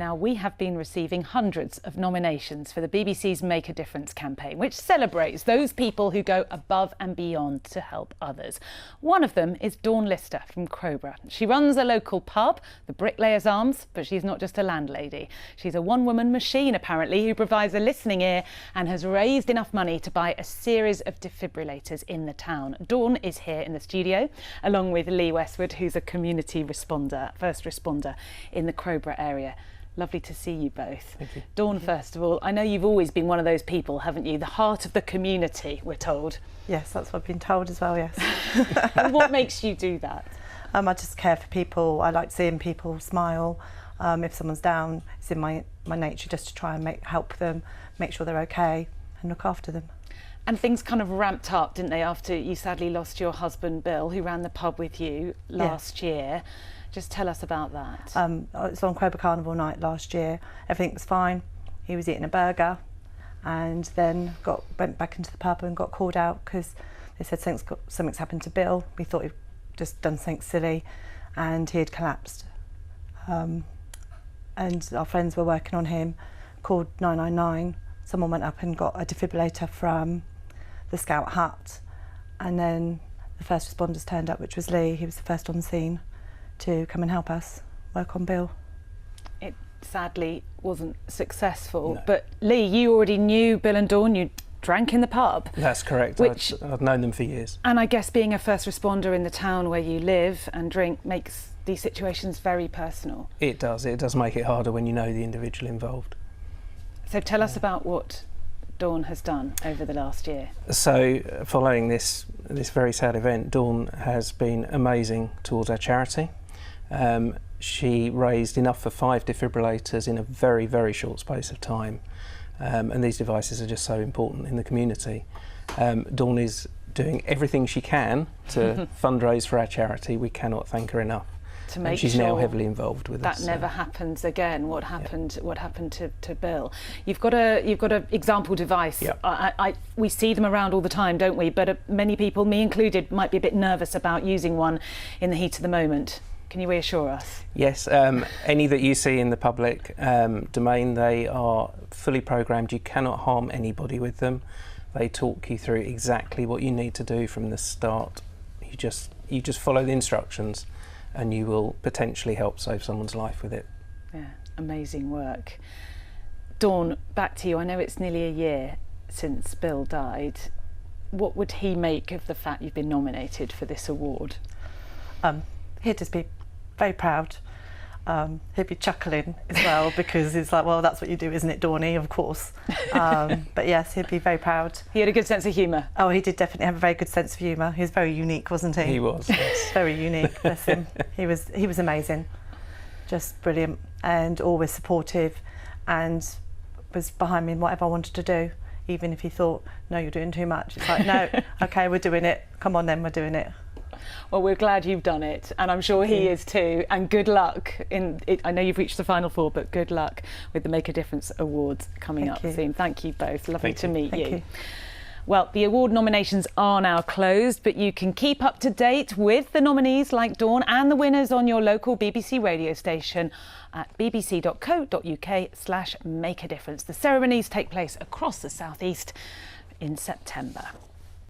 Now, we have been receiving hundreds of nominations for the BBC's Make a Difference campaign, which celebrates those people who go above and beyond to help others. One of them is Dawn Lister from Crowborough. She runs a local pub, the Bricklayers Arms, but she's not just a landlady. She's a one-woman machine, apparently, who provides a listening ear and has raised enough money to buy a series of defibrillators in the town. Dawn is here in the studio, along with Leigh Westwood, who's a community responder, first responder in the Crowborough area. Lovely to see you both. Thank you. Dawn, first of all, I know you've always been one of those people, haven't you? The heart of the community, we're told. Yes, that's what I've been told as well, yes. And what makes you do that? I just care for people. I like seeing people smile. If someone's down, it's in my nature just to try and help them, make sure they're okay and look after them. And things kind of ramped up, didn't they, after you sadly lost your husband, Bill, who ran the pub with you last year. Just tell us about that. It was on Crowborough Carnival night last year. Everything was fine. He was eating a burger and then went back into the pub and got called out because they said something's happened to Bill. We thought he'd just done something silly and he had collapsed. And our friends were working on him, called 999. Someone went up and got a defibrillator from the Scout hut, and then the first responders turned up, which was Leigh. He was the first on the scene to come and help us work on Bill. It sadly wasn't successful, No. but Leigh, you already knew Bill and Dawn, you drank in the pub. That's correct. I've known them for years. And I guess being a first responder in the town where you live and drink makes these situations very personal. It does make it harder when you know the individual involved. So tell us about what Dawn has done over the last year. So following this very sad event, Dawn has been amazing towards our charity. She raised enough for 5 defibrillators in a very, very short space of time. And these devices are just so important in the community. Dawn is doing everything she can to fundraise for our charity. We cannot thank her enough. To make and she's sure now heavily involved with that us. never happens again. What happened to Bill? You've got a example device. Yep. We see them around all the time, don't we? But many people, me included, might be a bit nervous about using one in the heat of the moment. Can you reassure us? Yes, any that you see in the public domain, they are fully programmed. You cannot harm anybody with them. They talk you through exactly what you need to do from the start. You just follow the instructions and you will potentially help save someone's life with it. Yeah, amazing work. Dawn, back to you. I know it's nearly a year since Bill died. What would he make of the fact you've been nominated for this award? He'd just be very proud. He'd be chuckling as well because it's like, well, that's what you do, isn't it, Dawny? Of course. But yes, he'd be very proud. He had a good sense of humour. Oh, he did definitely have a very good sense of humour. He was very unique, wasn't he? He was, yes. Very unique, bless him. He was amazing, just brilliant and always supportive and was behind me in whatever I wanted to do, even if he thought, no, you're doing too much. It's like, no, okay, we're doing it. Come on then, we're doing it. Well, we're glad you've done it, and I'm sure he is too. And good luck in it. I know you've reached the final 4, but good luck with the Make a Difference Awards coming up soon. Thank you both. Lovely to meet you. Well, the award nominations are now closed, but you can keep up to date with the nominees like Dawn and the winners on your local BBC radio station at bbc.co.uk/makeadifference. The ceremonies take place across the South East in September.